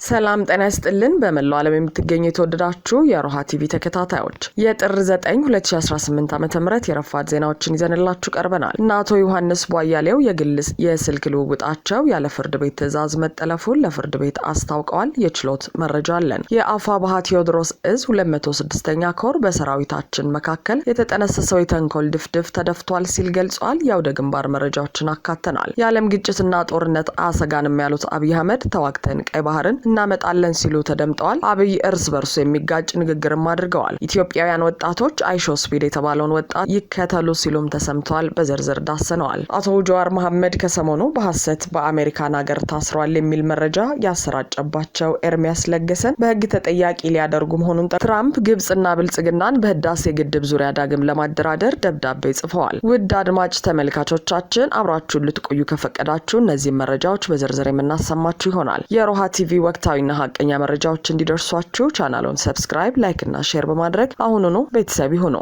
ሰላም ጤና ይስጥልን በመላው ዓለም የምትገኙ የተወደዳችሁ የሮሃ ቲቪ ተከታታዮች የጥር 9 2018 ዓ.ም የረፋድ ዜናዎችን ይዘንላችሁ ቀርበናል። አቶ ዮሐንስ ቧያሌው የግል የስልክ ልውውጣቸው ያለ ፍርድ ቤት ትዕዛዝ መጠለፉን ለፍርድ ቤት አስታውቀዋል። የችሎት መረጃ አለን። የአፋብኃ ቴዎድሮስ እዝ 206ኛ ኮር በሰራዊታችን መካከል የተጠነሰሰው የተንኮል ድፍድፍ ተደፍቷል ሲል ገልጿል። ያውደ ግንባር መረጃዎችን አካተናል። የዓለም ግጭትና ጦርነት አሰጋንም ያሉት አብይ አህመድ ተዋግተን ቀይ ባህርን እናመጣለን ሲሉ ተደምጠዋል። አብይ እርስ በርሱ የሚጋጭ ንግግርም አድርገዋል። ኢትዮጵያውያን ወጣቶች አይሾስፒድ የተባለውን ወጣት ይከተሉ ሲሉም ተሰምተዋል። በዝርዝር ዳሰነዋል። አቶ ጀዋር መሐመድ ከሰሞኑ በሐሰት በአሜሪካን ሀገር ታስሯል የሚል መረጃ ያሰራጨባቸው ኤርሚያስ ለገሰን በህግ ተጠያቂ ሊያደርጉ መሆኑን ትራምፕ ግብጽና ብልጽግናን በህዳሴ ግድብ ዙሪያ ዳግም ለማደራደር ደብዳቤ ጽፈዋል። ውድ አድማጭ ተመልካቾቻችን አብራችሁን ልትቆዩ ከፈቀዳችሁ እነዚህ መረጃዎች በዝርዝር የምናሰማችሁ ይሆናል። የሮሃ ቲቪ ወቅታዊና ሀቀኛ መረጃዎች እንዲደርሷችሁ ቻናሉን ሰብስክራይብ፣ ላይክ እና ሼር በማድረግ አሁኑኑ ቤተሰብ ይሁኑ።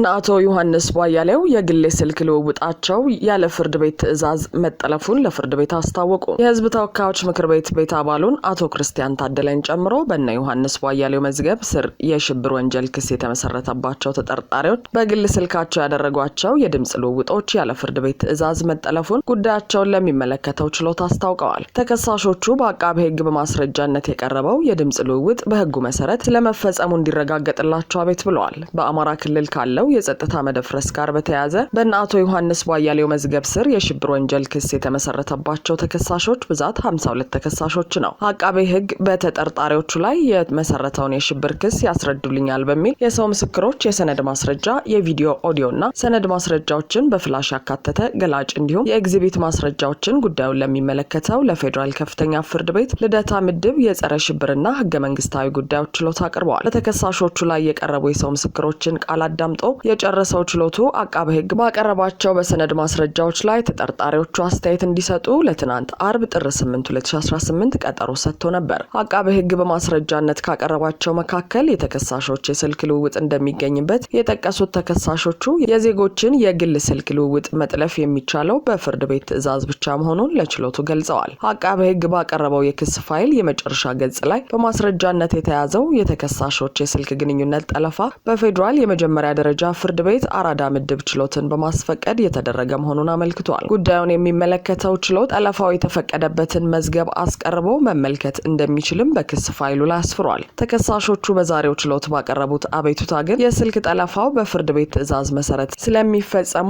አቶ ዮሐንስ ቧያሌው የግል ስልክ ልውውጣቸው ያለ ፍርድ ቤት ትዕዛዝ መጠለፉን ለፍርድ ቤት አስታወቁ። የህዝብ ተወካዮች ምክር ቤት አባሉን አቶ ክርስቲያን ታደለን ጨምሮ በእነ ዮሐንስ ቧያሌው መዝገብ ስር የሽብር ወንጀል ክስ የተመሰረተባቸው ተጠርጣሪዎች በግል ስልካቸው ያደረጓቸው የድምጽ ልውውጦች ያለ ፍርድ ቤት ትዕዛዝ መጠለፉን ጉዳያቸውን ለሚመለከተው ችሎት አስታውቀዋል። ተከሳሾቹ በአቃቤ ህግ በማስረጃነት የቀረበው የድምጽ ልውውጥ በህጉ መሰረት ስለመፈጸሙ እንዲረጋገጥላቸው አቤት ብለዋል። በአማራ ክልል ካለው የጸጥታ መደፍረስ ጋር በተያያዘ በእነ አቶ ዮሐንስ ቧያሌው መዝገብ ስር የሽብር ወንጀል ክስ የተመሰረተባቸው ተከሳሾች ብዛት 52 ተከሳሾች ነው። አቃቤ ህግ በተጠርጣሪዎቹ ላይ የመሰረተውን የሽብር ክስ ያስረዱልኛል በሚል የሰው ምስክሮች፣ የሰነድ ማስረጃ፣ የቪዲዮ ኦዲዮና ሰነድ ማስረጃዎችን በፍላሽ ያካተተ ገላጭ እንዲሁም የኤግዚቢት ማስረጃዎችን ጉዳዩን ለሚመለከተው ለፌዴራል ከፍተኛ ፍርድ ቤት ልደታ ምድብ የጸረ ሽብርና ህገ መንግስታዊ ጉዳዮች ችሎት አቅርበዋል። በተከሳሾቹ ላይ የቀረቡ የሰው ምስክሮችን ቃል አዳምጦ የጨረሰው ችሎቱ አቃቤ ህግ ባቀረባቸው በሰነድ ማስረጃዎች ላይ ተጠርጣሪዎቹ አስተያየት እንዲሰጡ ለትናንት አርብ ጥር 8 2018 ቀጠሮ ሰጥቶ ነበር። አቃቤ ህግ በማስረጃነት ካቀረባቸው መካከል የተከሳሾች የስልክ ልውውጥ እንደሚገኝበት የጠቀሱት ተከሳሾቹ የዜጎችን የግል ስልክ ልውውጥ መጥለፍ የሚቻለው በፍርድ ቤት ትዕዛዝ ብቻ መሆኑን ለችሎቱ ገልጸዋል። አቃቤ ህግ ባቀረበው የክስ ፋይል የመጨረሻ ገጽ ላይ በማስረጃነት የተያዘው የተከሳሾች የስልክ ግንኙነት ጠለፋ በፌዴራል የመጀመሪያ ደረጃ ፍርድ ቤት አራዳ ምድብ ችሎትን በማስፈቀድ የተደረገ መሆኑን አመልክቷል። ጉዳዩን የሚመለከተው ችሎት ጠለፋው የተፈቀደበትን መዝገብ አስቀርቦ መመልከት እንደሚችልም በክስ ፋይሉ ላይ አስፍሯል። ተከሳሾቹ በዛሬው ችሎት ባቀረቡት አቤቱታ ግን የስልክ ጠለፋው በፍርድ ቤት ትዕዛዝ መሰረት ስለሚፈጸሙ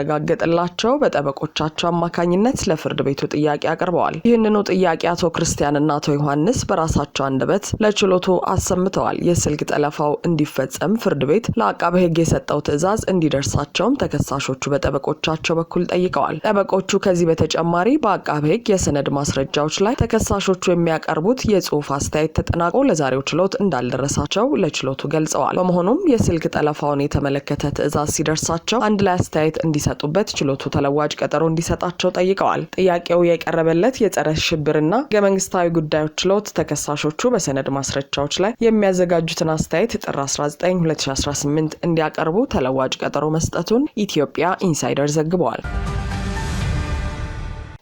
እንዲረጋገጥላቸው በጠበቆቻቸው አማካኝነት ለፍርድ ቤቱ ጥያቄ አቅርበዋል። ይህንኑ ጥያቄ አቶ ክርስቲያንና አቶ ዮሐንስ በራሳቸው አንደበት ለችሎቱ አሰምተዋል። የስልክ ጠለፋው እንዲፈጸም ፍርድ ቤት ለአቃቤ ህግ የሰጠው ትዕዛዝ እንዲደርሳቸውም ተከሳሾቹ በጠበቆቻቸው በኩል ጠይቀዋል። ጠበቆቹ ከዚህ በተጨማሪ በአቃቤ ህግ የሰነድ ማስረጃዎች ላይ ተከሳሾቹ የሚያቀርቡት የጽሁፍ አስተያየት ተጠናቆ ለዛሬው ችሎት እንዳልደረሳቸው ለችሎቱ ገልጸዋል። በመሆኑም የስልክ ጠለፋውን የተመለከተ ትዕዛዝ ሲደርሳቸው አንድ ላይ አስተያየት እንዲሰጡበት ችሎቱ ተለዋጭ ቀጠሮ እንዲሰጣቸው ጠይቀዋል። ጥያቄው የቀረበለት የጸረ ሽብርና ህገ መንግስታዊ ጉዳዮች ችሎት ተከሳሾቹ በሰነድ ማስረጃዎች ላይ የሚያዘጋጁትን አስተያየት ጥር 19 2018 እንዲያቀርቡ ተለዋጭ ቀጠሮ መስጠቱን ኢትዮጵያ ኢንሳይደር ዘግቧል።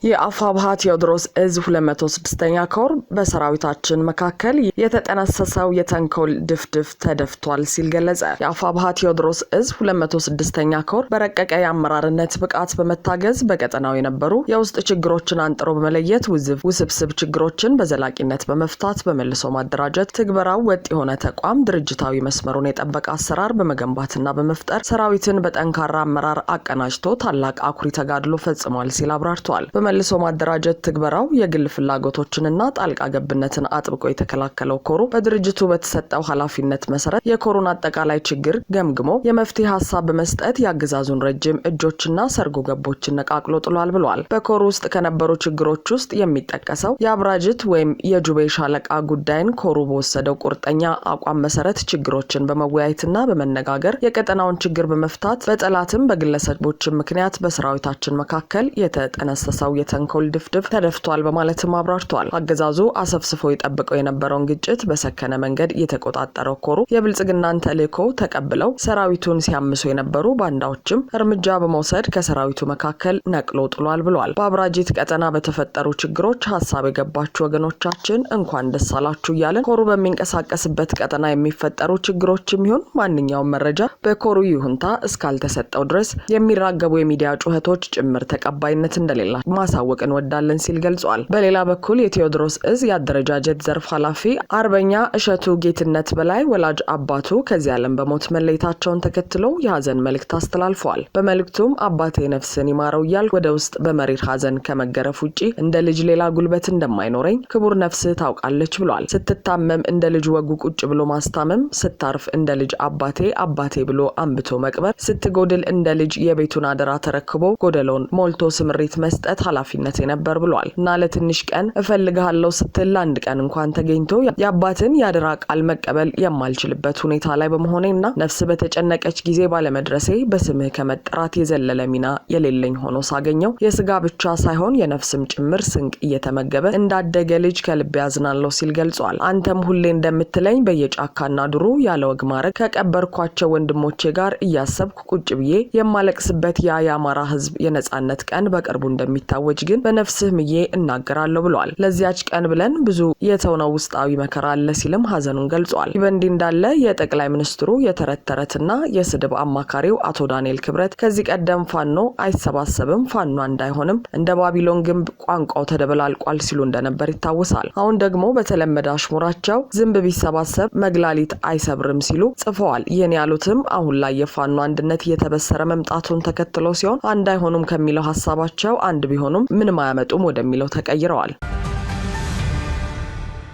የአፋብኃ ቴዎድሮስ እዝ 206ኛ ኮር በሰራዊታችን መካከል የተጠነሰሰው የተንኮል ድፍድፍ ተደፍቷል ሲል ገለጸ። የአፋብኃ ቴዎድሮስ እዝ 206ኛ ኮር በረቀቀ የአመራርነት ብቃት በመታገዝ በቀጠናው የነበሩ የውስጥ ችግሮችን አንጥሮ በመለየት ውስብስብ ችግሮችን በዘላቂነት በመፍታት በመልሶ ማደራጀት ትግበራው ወጥ የሆነ ተቋም ድርጅታዊ መስመሩን የጠበቀ አሰራር በመገንባትና በመፍጠር ሰራዊትን በጠንካራ አመራር አቀናጅቶ ታላቅ አኩሪ ተጋድሎ ፈጽሟል ሲል አብራርቷል። መልሶ ማደራጀት ትግበራው የግል ፍላጎቶችንና ጣልቃ ገብነትን አጥብቆ የተከላከለው ኮሩ በድርጅቱ በተሰጠው ኃላፊነት መሰረት የኮሩን አጠቃላይ ችግር ገምግሞ የመፍትሄ ሀሳብ በመስጠት ያገዛዙን ረጅም እጆችና ሰርጎ ገቦችን ነቃቅሎ ጥሏል ብሏል። በኮሩ ውስጥ ከነበሩ ችግሮች ውስጥ የሚጠቀሰው የአብራጅት ወይም የጁቤ ሻለቃ ጉዳይን ኮሩ በወሰደው ቁርጠኛ አቋም መሰረት ችግሮችን በመወያየትና በመነጋገር የቀጠናውን ችግር በመፍታት በጠላትም በግለሰቦችም ምክንያት በሰራዊታችን መካከል የተጠነሰሰው የተንኮል ድፍድፍ ተደፍቷል በማለትም አብራርተዋል። አገዛዙ አሰፍስፎ የጠበቀው የነበረውን ግጭት በሰከነ መንገድ የተቆጣጠረው ኮሩ የብልጽግናን ተልዕኮ ተቀብለው ሰራዊቱን ሲያምሱ የነበሩ ባንዳዎችም እርምጃ በመውሰድ ከሰራዊቱ መካከል ነቅሎ ጥሏል ብሏል። በአብራጂት ቀጠና በተፈጠሩ ችግሮች ሀሳብ የገባችሁ ወገኖቻችን እንኳን ደስ አላችሁ እያለን ኮሩ በሚንቀሳቀስበት ቀጠና የሚፈጠሩ ችግሮችም ይሁን ማንኛውም መረጃ በኮሩ ይሁንታ እስካልተሰጠው ድረስ የሚራገቡ የሚዲያ ጩኸቶች ጭምር ተቀባይነት እንደሌላቸው ማሳወቅ እንወዳለን ሲል ገልጿል። በሌላ በኩል የቴዎድሮስ እዝ የአደረጃጀት ዘርፍ ኃላፊ አርበኛ እሸቱ ጌትነት በላይ ወላጅ አባቱ ከዚህ ዓለም በሞት መለየታቸውን ተከትሎ የሀዘን መልእክት አስተላልፈዋል። በመልእክቱም አባቴ ነፍስን ይማረው እያል ወደ ውስጥ በመሪር ሀዘን ከመገረፍ ውጪ እንደ ልጅ ሌላ ጉልበት እንደማይኖረኝ ክቡር ነፍስህ ታውቃለች ብሏል። ስትታመም እንደ ልጅ ወጉ ቁጭ ብሎ ማስታመም፣ ስታርፍ እንደ ልጅ አባቴ አባቴ ብሎ አንብቶ መቅበር፣ ስትጎድል እንደ ልጅ የቤቱን አደራ ተረክቦ ጎደሎን ሞልቶ ስምሪት መስጠት ኃላፊነቴ ነበር ብሏል እና ለትንሽ ቀን እፈልግሃለሁ ስትል ለአንድ ቀን እንኳን ተገኝቶ የአባትን የአደራ ቃል መቀበል የማልችልበት ሁኔታ ላይ በመሆኔና ነፍስ በተጨነቀች ጊዜ ባለመድረሴ በስምህ ከመጠራት የዘለለ ሚና የሌለኝ ሆኖ ሳገኘው የስጋ ብቻ ሳይሆን የነፍስም ጭምር ስንቅ እየተመገበ እንዳደገ ልጅ ከልብ ያዝናለሁ ሲል ገልጿል። አንተም ሁሌ እንደምትለኝ በየጫካና ድሩ ያለ ወግ ማረግ ከቀበርኳቸው ወንድሞቼ ጋር እያሰብኩ ቁጭ ብዬ የማለቅስበት የአማራ ህዝብ የነጻነት ቀን በቅርቡ እንደሚታወጅ ግን በነፍስህ ምዬ እናገራለሁ ብሏል። ለዚያች ቀን ብለን ብዙ የተውነው ውስጣዊ መከራ አለ ሲልም ሀዘኑን ገልጿል። በእንዲህ እንዳለ የጠቅላይ ሚኒስትሩ የተረት ተረትና የስድብ አማካሪው አቶ ዳንኤል ክብረት ከዚህ ቀደም ፋኖ አይሰባሰብም፣ ፋኖ እንዳይሆንም እንደ ባቢሎን ግንብ ቋንቋው ተደበላልቋል ሲሉ እንደነበር ይታወሳል። አሁን ደግሞ በተለመደ አሽሙራቸው ዝንብ ቢሰባሰብ መግላሊት አይሰብርም ሲሉ ጽፈዋል። ይህን ያሉትም አሁን ላይ የፋኖ አንድነት እየተበሰረ መምጣቱን ተከትሎ ሲሆን አንድ አይሆኑም ከሚለው ሀሳባቸው አንድ ቢሆኑም ምንም አያመጡም ወደሚለው ተቀይረዋል።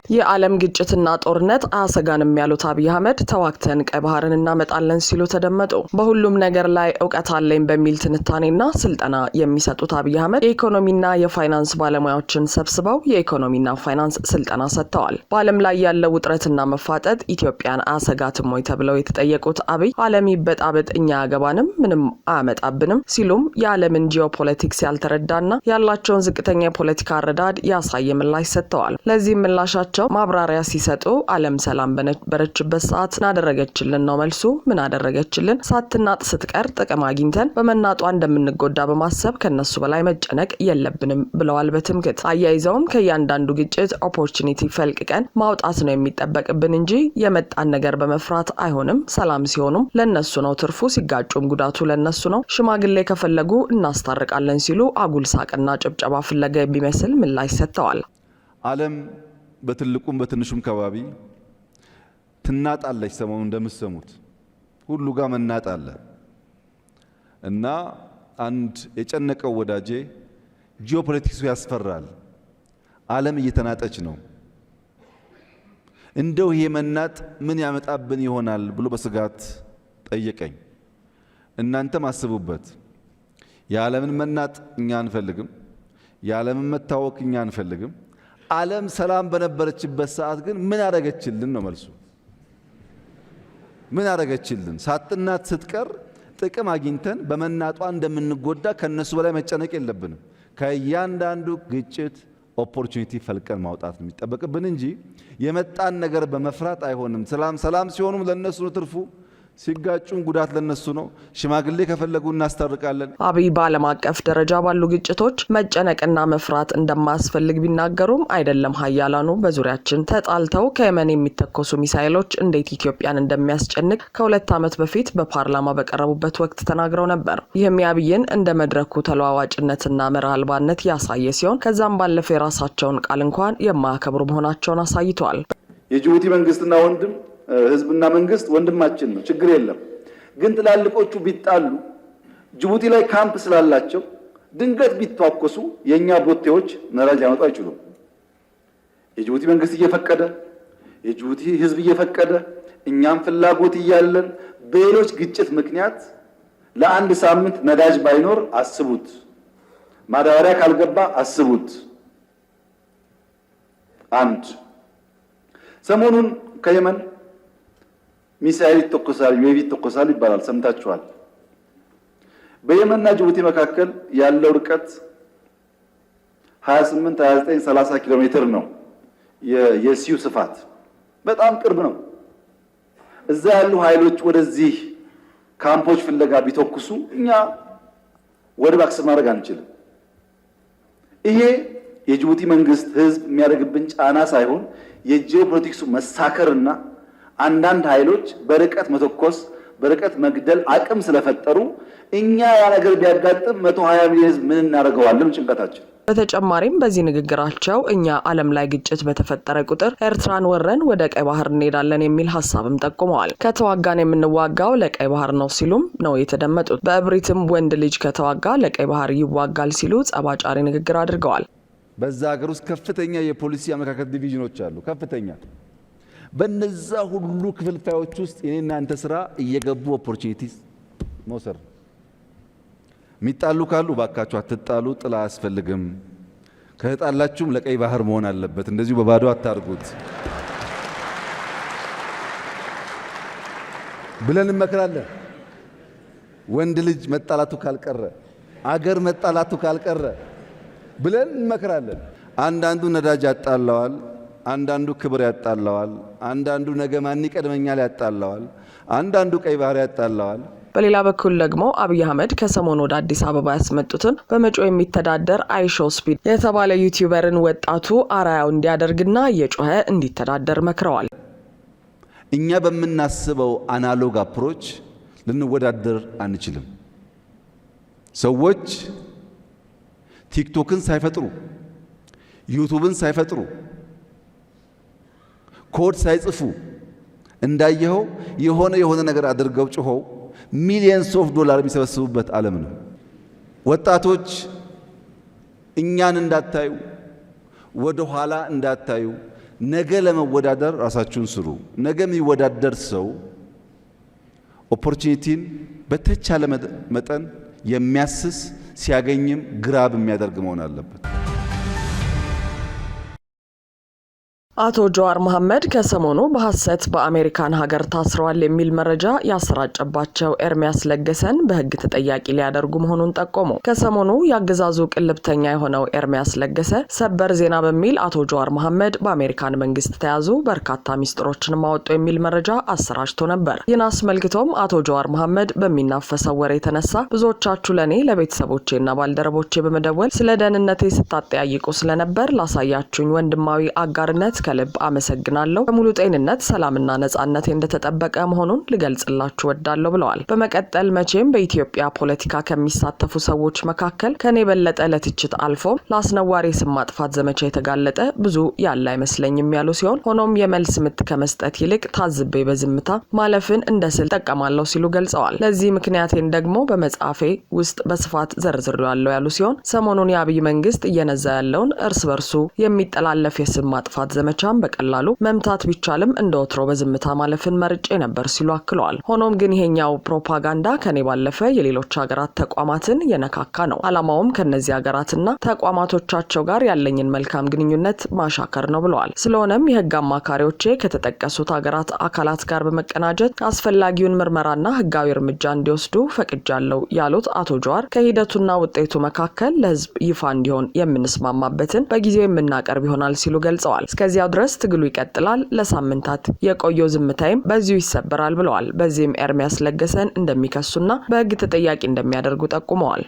የዓለም ግጭትና ጦርነት አያሰጋንም ያሉት አብይ አህመድ ተዋክተን ቀይ ባህርን እናመጣለን ሲሉ ተደመጡ። በሁሉም ነገር ላይ እውቀት አለኝ በሚል ትንታኔና ስልጠና የሚሰጡት አብይ አህመድ የኢኮኖሚና የፋይናንስ ባለሙያዎችን ሰብስበው የኢኮኖሚና ፋይናንስ ስልጠና ሰጥተዋል። በዓለም ላይ ያለው ውጥረትና መፋጠጥ ኢትዮጵያን አያሰጋትም ወይ ተብለው የተጠየቁት አብይ ዓለም ይበጣበጥ እኛ ያገባንም ምንም አያመጣብንም ሲሉም የዓለምን ጂኦፖለቲክስ ያልተረዳና ያላቸውን ዝቅተኛ የፖለቲካ አረዳድ ያሳየ ምላሽ ሰጥተዋል። ለዚህም ምላሻቸው ማብራሪያ ሲሰጡ ዓለም ሰላም በነበረችበት ሰዓት እናደረገችልን ነው መልሱ። ምን አደረገችልን? ሳትናጥ ስትቀር ጥቅም አግኝተን በመናጧ እንደምንጎዳ በማሰብ ከነሱ በላይ መጨነቅ የለብንም ብለዋል በትምክህት። አያይዘውም ከእያንዳንዱ ግጭት ኦፖርቹኒቲ ፈልቅቀን ማውጣት ነው የሚጠበቅብን እንጂ የመጣን ነገር በመፍራት አይሆንም። ሰላም ሲሆኑም ለነሱ ነው ትርፉ፣ ሲጋጩም ጉዳቱ ለነሱ ነው። ሽማግሌ ከፈለጉ እናስታርቃለን ሲሉ አጉል ሳቅና ጭብጨባ ፍለጋ የሚመስል ምላሽ ሰጥተዋል። ዓለም በትልቁም በትንሹም ከባቢ ትናጣለች። ሰሞኑን እንደምትሰሙት ሁሉ ጋር መናጣለ እና አንድ የጨነቀው ወዳጄ ጂኦፖለቲክሱ ያስፈራል፣ ዓለም እየተናጠች ነው፣ እንደው ይሄ መናጥ ምን ያመጣብን ይሆናል ብሎ በስጋት ጠየቀኝ። እናንተም አስቡበት። የዓለምን መናጥ እኛ አንፈልግም፣ የዓለምን መታወክ እኛ አንፈልግም። ዓለም ሰላም በነበረችበት ሰዓት ግን ምን አደረገችልን ነው መልሱ። ምን አደረገችልን? ሳትናት ስትቀር ጥቅም አግኝተን በመናጧ እንደምንጎዳ ከነሱ በላይ መጨነቅ የለብንም። ከእያንዳንዱ ግጭት ኦፖርቹኒቲ ፈልቀን ማውጣት ነው የሚጠበቅብን እንጂ የመጣን ነገር በመፍራት አይሆንም። ሰላም ሲሆኑም ለነሱ ነው ትርፉ፣ ሲጋጩም ጉዳት ለነሱ ነው። ሽማግሌ ከፈለጉ እናስታርቃለን። አብይ በዓለም አቀፍ ደረጃ ባሉ ግጭቶች መጨነቅና መፍራት እንደማያስፈልግ ቢናገሩም አይደለም ሀያላኑ በዙሪያችን ተጣልተው ከየመን የሚተኮሱ ሚሳኤሎች እንዴት ኢትዮጵያን እንደሚያስጨንቅ ከ2 ዓመት በፊት በፓርላማ በቀረቡበት ወቅት ተናግረው ነበር። ይህም የአብይን እንደ መድረኩ ተለዋዋጭነትና መርህ አልባነት ያሳየ ሲሆን ከዛም ባለፈ የራሳቸውን ቃል እንኳን የማያከብሩ መሆናቸውን አሳይተዋል። የጅቡቲ መንግስትና ወንድም ህዝብና መንግስት ወንድማችን ነው፣ ችግር የለም። ግን ትላልቆቹ ቢጣሉ ጅቡቲ ላይ ካምፕ ስላላቸው ድንገት ቢተዋኮሱ የኛ ቦቴዎች ነዳጅ ሊያመጡ አይችሉም። የጅቡቲ መንግስት እየፈቀደ የጅቡቲ ህዝብ እየፈቀደ እኛም ፍላጎት እያለን በሌሎች ግጭት ምክንያት ለአንድ ሳምንት ነዳጅ ባይኖር አስቡት፣ ማዳበሪያ ካልገባ አስቡት። አንድ ሰሞኑን ከየመን ሚሳኤል ይተኮሳል፣ ዩኤቪ ይተኮሳል ይባላል፣ ሰምታችኋል። በየመንና ጅቡቲ መካከል ያለው ርቀት 28 29 30 ኪሎ ሜትር ነው የሲዩ ስፋት፣ በጣም ቅርብ ነው። እዛ ያሉ ኃይሎች ወደዚህ ካምፖች ፍለጋ ቢተኩሱ እኛ ወደብ አክሰስ ማድረግ አንችልም። ይሄ የጅቡቲ መንግስት ህዝብ የሚያደርግብን ጫና ሳይሆን የጂኦፖለቲክሱ መሳከርና አንዳንድ ኃይሎች በርቀት መተኮስ በርቀት መግደል አቅም ስለፈጠሩ እኛ ያ ነገር ቢያጋጥም 120 ሚሊዮን ህዝብ ምን እናደርገዋለን ጭንቀታችን። በተጨማሪም በዚህ ንግግራቸው እኛ ዓለም ላይ ግጭት በተፈጠረ ቁጥር ኤርትራን ወረን ወደ ቀይ ባህር እንሄዳለን የሚል ሐሳብም ጠቁመዋል። ከተዋጋን የምንዋጋው ለቀይ ባህር ነው ሲሉም ነው የተደመጡት። በእብሪትም ወንድ ልጅ ከተዋጋ ለቀይ ባህር ይዋጋል ሲሉ ጸባጫሪ ንግግር አድርገዋል። በዛ ሀገር ውስጥ ከፍተኛ የፖሊሲ አመለካከት ዲቪዥኖች አሉ። ከፍተኛ በነዛ ሁሉ ክፍልፋዮች ውስጥ የኔና አንተ ስራ እየገቡ ኦፖርቹኒቲስ መውሰድ። ሚጣሉ ካሉ ባካችሁ አትጣሉ፣ ጥላ አያስፈልግም። ከተጣላችሁም ለቀይ ባህር መሆን አለበት። እንደዚሁ በባዶ አታርጉት ብለን እንመክራለን። ወንድ ልጅ መጣላቱ ካልቀረ፣ አገር መጣላቱ ካልቀረ ብለን እንመክራለን። አንዳንዱ ነዳጅ ያጣላዋል፣ አንዳንዱ ክብር ያጣላዋል፣ አንዳንዱ ነገ ማን ይቀድመኛል ያጣላዋል፣ አንዳንዱ ቀይ ባህር ያጣላዋል። በሌላ በኩል ደግሞ አብይ አህመድ ከሰሞኑ ወደ አዲስ አበባ ያስመጡትን በመጪው የሚተዳደር አይሾ ስፒድ የተባለ ዩቲዩበርን ወጣቱ አራያው እንዲያደርግና እየጮኸ እንዲተዳደር መክረዋል። እኛ በምናስበው አናሎግ አፕሮች ልንወዳደር አንችልም። ሰዎች ቲክቶክን ሳይፈጥሩ ዩቲዩብን ሳይፈጥሩ ኮድ ሳይጽፉ እንዳየኸው የሆነ ነገር አድርገው ጮኸው ሚሊየንስ ኦፍ ዶላር የሚሰበስቡበት ዓለም ነው። ወጣቶች እኛን እንዳታዩ፣ ወደ ኋላ እንዳታዩ፣ ነገ ለመወዳደር ራሳችሁን ስሩ። ነገ የሚወዳደር ሰው ኦፖርቹኒቲን በተቻለ መጠን የሚያስስ ሲያገኝም ግራብ የሚያደርግ መሆን አለበት። አቶ ጀዋር መሐመድ ከሰሞኑ በሐሰት በአሜሪካን ሀገር ታስረዋል የሚል መረጃ ያሰራጨባቸው ኤርሚያስ ለገሰን በሕግ ተጠያቂ ሊያደርጉ መሆኑን ጠቆሙ። ከሰሞኑ ያገዛዙ ቅልብተኛ የሆነው ኤርሚያስ ለገሰ ሰበር ዜና በሚል አቶ ጀዋር መሐመድ በአሜሪካን መንግስት ተያዙ፣ በርካታ ሚስጥሮችን ማወጡ የሚል መረጃ አሰራጭቶ ነበር። ይህን አስመልክቶም አቶ ጀዋር መሐመድ በሚናፈሰው ወሬ የተነሳ ብዙዎቻችሁ ለኔ ለቤተሰቦቼና ባልደረቦቼ በመደወል ስለ ደህንነቴ ስታጠያይቁ ስለነበር ላሳያችሁኝ ወንድማዊ አጋርነት ከልብ አመሰግናለሁ። በሙሉ ጤንነት ሰላምና ነጻነቴ እንደተጠበቀ መሆኑን ልገልጽላችሁ ወዳለሁ ብለዋል። በመቀጠል መቼም በኢትዮጵያ ፖለቲካ ከሚሳተፉ ሰዎች መካከል ከኔ በለጠ ለትችት አልፎ ለአስነዋሪ ስም ማጥፋት ዘመቻ የተጋለጠ ብዙ ያለ አይመስለኝም ያሉ ሲሆን ሆኖም የመልስ ምት ከመስጠት ይልቅ ታዝቤ በዝምታ ማለፍን እንደ ስልት ጠቀማለሁ ሲሉ ገልጸዋል። ለዚህ ምክንያቴን ደግሞ በመጽሐፌ ውስጥ በስፋት ዘርዝሬያለሁ ያሉ ሲሆን ሰሞኑን የአብይ መንግስት እየነዛ ያለውን እርስ በርሱ የሚጠላለፍ የስም ማጥፋት ዘመቻ በቀላሉ መምታት ቢቻልም እንደወትሮ በዝምታ ማለፍን መርጬ ነበር ሲሉ አክለዋል። ሆኖም ግን ይሄኛው ፕሮፓጋንዳ ከኔ ባለፈ የሌሎች ሀገራት ተቋማትን የነካካ ነው። ዓላማውም ከነዚህ ሀገራትና ተቋማቶቻቸው ጋር ያለኝን መልካም ግንኙነት ማሻከር ነው ብለዋል። ስለሆነም የህግ አማካሪዎቼ ከተጠቀሱት ሀገራት አካላት ጋር በመቀናጀት አስፈላጊውን ምርመራና ህጋዊ እርምጃ እንዲወስዱ ፈቅጃለሁ ያሉት አቶ ጀዋር ከሂደቱና ውጤቱ መካከል ለህዝብ ይፋ እንዲሆን የምንስማማበትን በጊዜው የምናቀርብ ይሆናል ሲሉ ገልጸዋል። እስከዚያው ድረስ ትግሉ ይቀጥላል። ለሳምንታት የቆየው ዝምታይም በዚሁ ይሰበራል ብለዋል። በዚህም ኤርሚያስ ለገሰን እንደሚከሱና በህግ ተጠያቂ እንደሚያደርጉ ጠቁመዋል።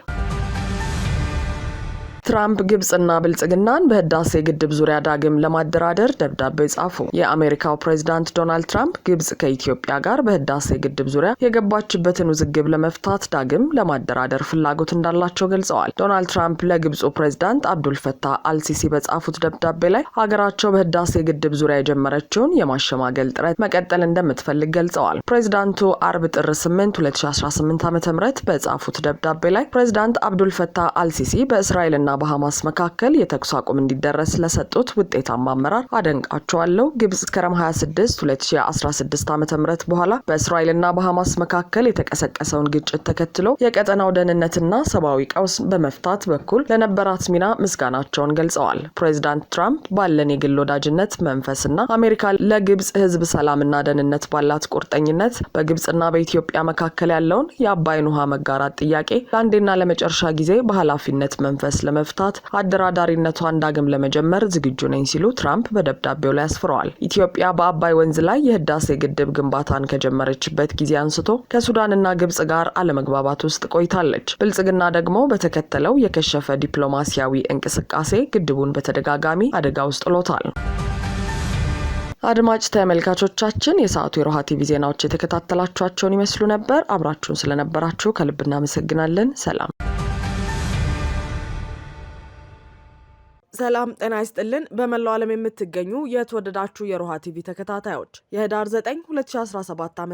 ትራምፕ ግብጽና ብልጽግናን በህዳሴ ግድብ ዙሪያ ዳግም ለማደራደር ደብዳቤ ጻፉ። የአሜሪካው ፕሬዝዳንት ዶናልድ ትራምፕ ግብጽ ከኢትዮጵያ ጋር በህዳሴ ግድብ ዙሪያ የገባችበትን ውዝግብ ለመፍታት ዳግም ለማደራደር ፍላጎት እንዳላቸው ገልጸዋል። ዶናልድ ትራምፕ ለግብጹ ፕሬዝዳንት አብዱልፈታህ አልሲሲ በጻፉት ደብዳቤ ላይ ሀገራቸው በህዳሴ ግድብ ዙሪያ የጀመረችውን የማሸማገል ጥረት መቀጠል እንደምትፈልግ ገልጸዋል። ፕሬዝዳንቱ አርብ ጥር 8 2018 ዓ.ም በጻፉት ደብዳቤ ላይ ፕሬዝዳንት አብዱልፈታህ አልሲሲ በእስራኤልና በሐማስ መካከል የተኩስ አቁም እንዲደረስ ለሰጡት ውጤታማ አመራር አደንቃቸዋለሁ። ግብጽ መስከረም 26 2016 ዓ.ም በኋላ በእስራኤልና በሐማስ መካከል የተቀሰቀሰውን ግጭት ተከትሎ የቀጠናው ደህንነትና ሰብአዊ ቀውስ በመፍታት በኩል ለነበራት ሚና ምስጋናቸውን ገልጸዋል። ፕሬዝዳንት ትራምፕ ባለን የግል ወዳጅነት መንፈስና አሜሪካ ለግብጽ ህዝብ ሰላምና ደህንነት ባላት ቁርጠኝነት በግብጽና በኢትዮጵያ መካከል ያለውን የአባይን ውሃ መጋራት ጥያቄ ለአንዴና ለመጨረሻ ጊዜ በኃላፊነት መንፈስ በመፍታት አደራዳሪነቷን ዳግም ለመጀመር ዝግጁ ነኝ ሲሉ ትራምፕ በደብዳቤው ላይ አስፍረዋል። ኢትዮጵያ በአባይ ወንዝ ላይ የህዳሴ ግድብ ግንባታን ከጀመረችበት ጊዜ አንስቶ ከሱዳንና ግብጽ ጋር አለመግባባት ውስጥ ቆይታለች። ብልጽግና ደግሞ በተከተለው የከሸፈ ዲፕሎማሲያዊ እንቅስቃሴ ግድቡን በተደጋጋሚ አደጋ ውስጥ ጥሎታል። አድማጭ ተመልካቾቻችን የሰዓቱ የሮሃ ቲቪ ዜናዎች የተከታተላችኋቸውን ይመስሉ ነበር። አብራችሁን ስለነበራችሁ ከልብ እናመሰግናለን። ሰላም ጤና ይስጥልን። በመላው ዓለም የምትገኙ የተወደዳችሁ የሮሃ ቲቪ ተከታታዮች የህዳር 9 2017 ዓ.ም